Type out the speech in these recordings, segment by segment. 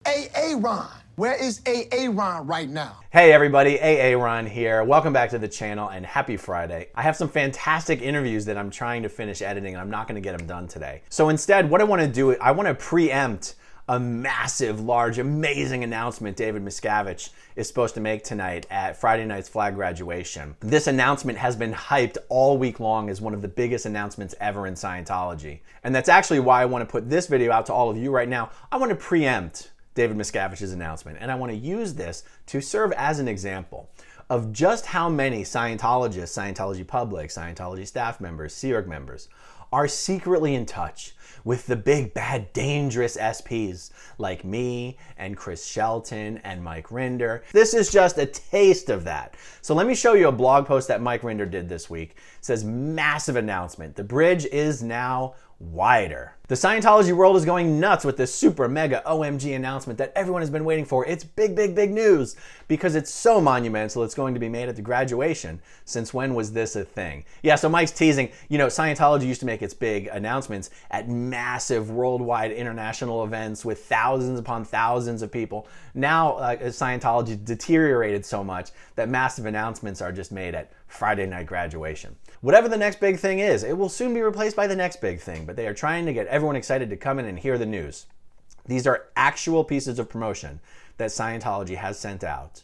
AA Ron? Where is AA Ron right now? Hey everybody, AA Ron here. Welcome back to the channel and happy Friday. I have some fantastic interviews that I'm trying to finish editing and I'm not gonna get them done today. So instead, what I wanna do, I wanna preempt a massive, large, amazing announcement David Miscavige is supposed to make tonight at Friday night's flag graduation. This announcement has been hyped all week long as one of the biggest announcements ever in Scientology. And that's actually why I wanna put this video out to all of you right now. I wanna preempt David Miscavige's announcement, and I want to use this to serve as an example of just how many Scientologists, Scientology public, Scientology staff members, Sea Org members are secretly in touch with the big, bad, dangerous SPs like me and Chris Shelton and Mike Rinder. This is just a taste of that. So let me show you a blog post that Mike Rinder did this week. It says, massive announcement. The bridge is now wider. The Scientology world is going nuts with this super mega OMG announcement that everyone has been waiting for. It's big, big, big news because it's so monumental it's going to be made at the graduation. Since when was this a thing? Yeah, so Mike's teasing, you know, Scientology used to make its big announcements at massive worldwide international events with thousands upon thousands of people. Now Scientology deteriorated so much that massive announcements are just made at Friday night graduation. Whatever the next big thing is, it will soon be replaced by the next big thing, but they are trying to get everyone excited to come in and hear the news. These are actual pieces of promotion that Scientology has sent out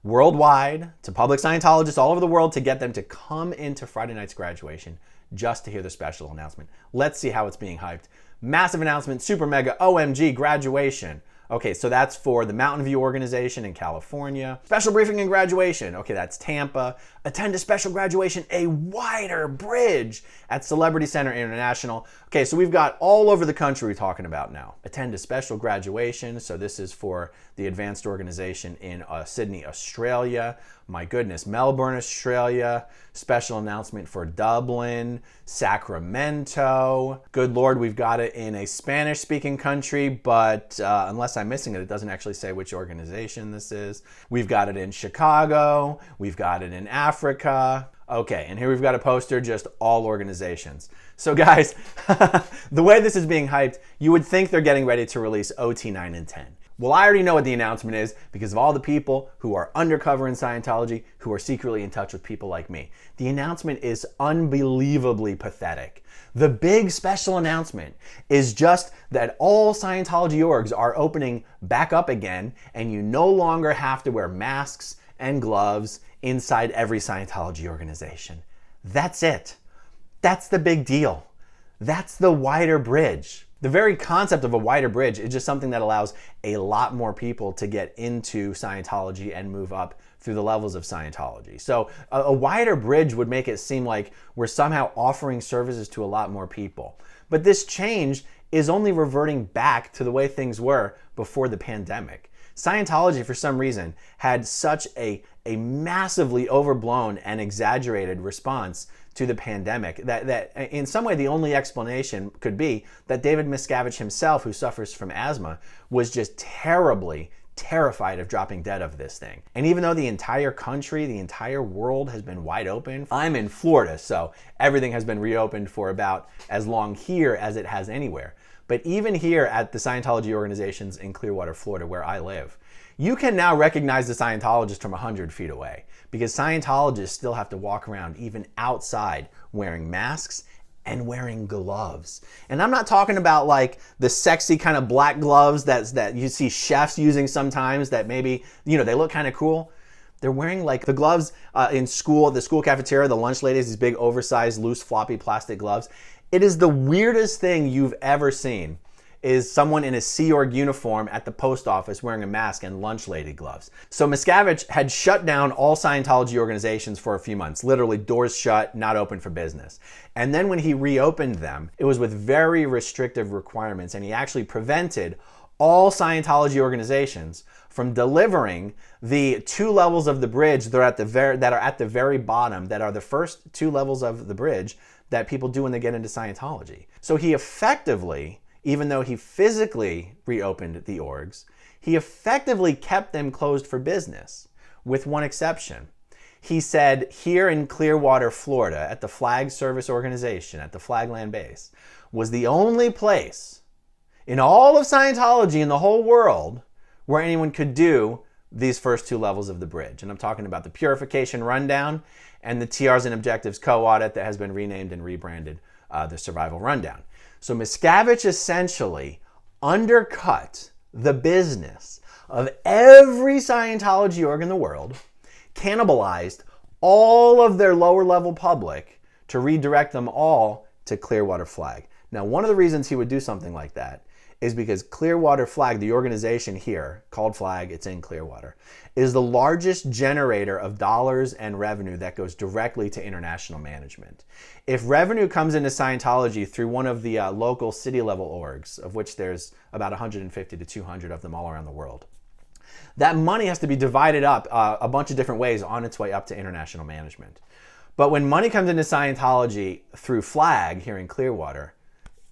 worldwide to public Scientologists all over the world to get them to come into Friday night's graduation just to hear the special announcement. Let's see how it's being hyped. Massive announcement, super mega OMG graduation. Okay, so that's for the Mountain View organization in California. Special briefing and graduation. Okay, that's Tampa. Attend a special graduation, a wider bridge at Celebrity Center International. Okay, so we've got all over the country we're talking about now. Attend a special graduation. So this is for the advanced organization in Sydney, Australia. My goodness, Melbourne, Australia. Special announcement for Dublin, Sacramento. Good Lord, we've got it in a Spanish-speaking country, but unless I'm missing it, it doesn't actually say which organization this is. We've got it in Chicago. We've got it in Africa. Okay, and here we've got a poster, just all organizations. So guys, the way this is being hyped, you would think they're getting ready to release OT 9 and 10. Well, I already know what the announcement is because of all the people who are undercover in Scientology who are secretly in touch with people like me. The announcement is unbelievably pathetic. The big special announcement is just that all Scientology orgs are opening back up again and you no longer have to wear masks and gloves inside every Scientology organization. That's it. That's the big deal. That's the wider bridge. The very concept of a wider bridge is just something that allows a lot more people to get into Scientology and move up through the levels of Scientology. So a wider bridge would make it seem like we're somehow offering services to a lot more people. But this change is only reverting back to the way things were before the pandemic. Scientology, for some reason, had such a massively overblown and exaggerated response to the pandemic that in some way the only explanation could be that David Miscavige himself, who suffers from asthma, was just terrified of dropping dead of this thing. And even though the entire country, the entire world has been wide open, I'm in Florida, so everything has been reopened for about as long here as it has anywhere. But even here at the Scientology organizations in Clearwater, Florida, where I live, you can now recognize the Scientologist from 100 feet away because Scientologists still have to walk around even outside wearing masks and wearing gloves. And I'm not talking about like the sexy kind of black gloves that you see chefs using sometimes that maybe, you know, they look kind of cool. They're wearing like the gloves in school, the school cafeteria, the lunch ladies, these big oversized, loose, floppy plastic gloves. It is the weirdest thing you've ever seen is someone in a Sea Org uniform at the post office wearing a mask and lunch lady gloves. So Miscavige had shut down all Scientology organizations for a few months, literally doors shut, not open for business. And then when he reopened them, it was with very restrictive requirements, and he actually prevented all Scientology organizations from delivering the 2 levels of the bridge that are at the very bottom, that are the first 2 levels of the bridge that people do when they get into Scientology. So he effectively, even though he physically reopened the orgs, he effectively kept them closed for business, with one exception. He said here in Clearwater, Florida, at the Flag Service Organization, at the Flagland Base, was the only place in all of Scientology in the whole world where anyone could do these first two levels of the bridge. And I'm talking about the Purification Rundown and the TRs and Objectives Co-Audit that has been renamed and rebranded the Survival Rundown. So Miscavige essentially undercut the business of every Scientology org in the world, cannibalized all of their lower level public to redirect them all to Clearwater Flag. Now, one of the reasons he would do something like that is because Clearwater Flag, the organization here, called Flag, it's in Clearwater, is the largest generator of dollars and revenue that goes directly to international management. If revenue comes into Scientology through one of the local city level orgs, of which there's about 150 to 200 of them all around the world, that money has to be divided up a bunch of different ways on its way up to international management. But when money comes into Scientology through Flag here in Clearwater,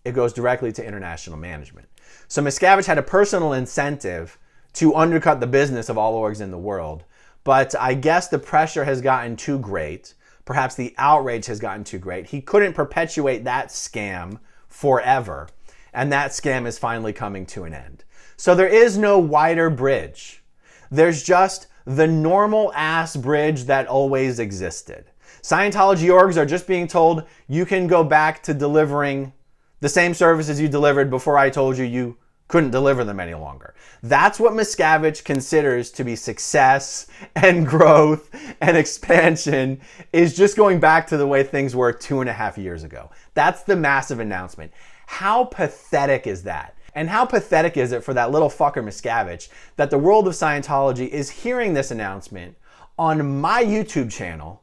it goes directly to international management. So Miscavige had a personal incentive to undercut the business of all orgs in the world. But I guess the pressure has gotten too great. Perhaps the outrage has gotten too great. He couldn't perpetuate that scam forever. And that scam is finally coming to an end. So there is no wider bridge. There's just the normal ass bridge that always existed. Scientology orgs are just being told you can go back to delivering the same services you delivered before I told you you couldn't deliver them any longer. That's what Miscavige considers to be success and growth and expansion, is just going back to the way things were 2.5 years ago. That's the massive announcement. How pathetic is that? And how pathetic is it for that little fucker Miscavige that the world of Scientology is hearing this announcement on my YouTube channel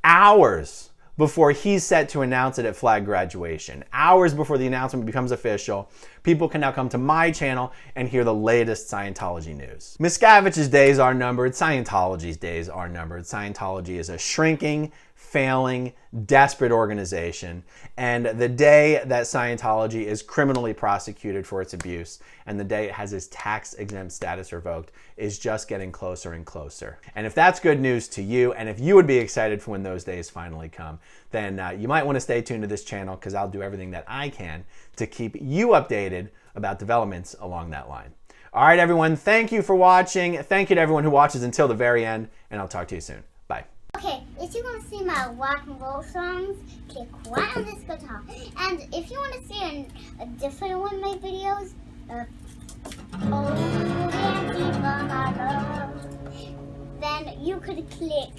hours before he's set to announce it at Flag graduation. Hours before the announcement becomes official, people can now come to my channel and hear the latest Scientology news. Miscavige's days are numbered. Scientology's days are numbered. Scientology is a shrinking, failing, desperate organization. And the day that Scientology is criminally prosecuted for its abuse and the day it has its tax-exempt status revoked is just getting closer and closer. And if that's good news to you, and if you would be excited for when those days finally come, then you might want to stay tuned to this channel, because I'll do everything that I can to keep you updated about developments along that line. All right, everyone, thank you for watching. Thank you to everyone who watches until the very end, and I'll talk to you soon. Bye. Okay, if you want to see my rock and roll songs, click right on this guitar. And if you want to see a different one of my videos, then you could click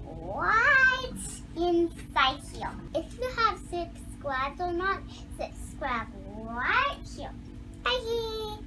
right inside here. If you have subscribed or not, subscribe.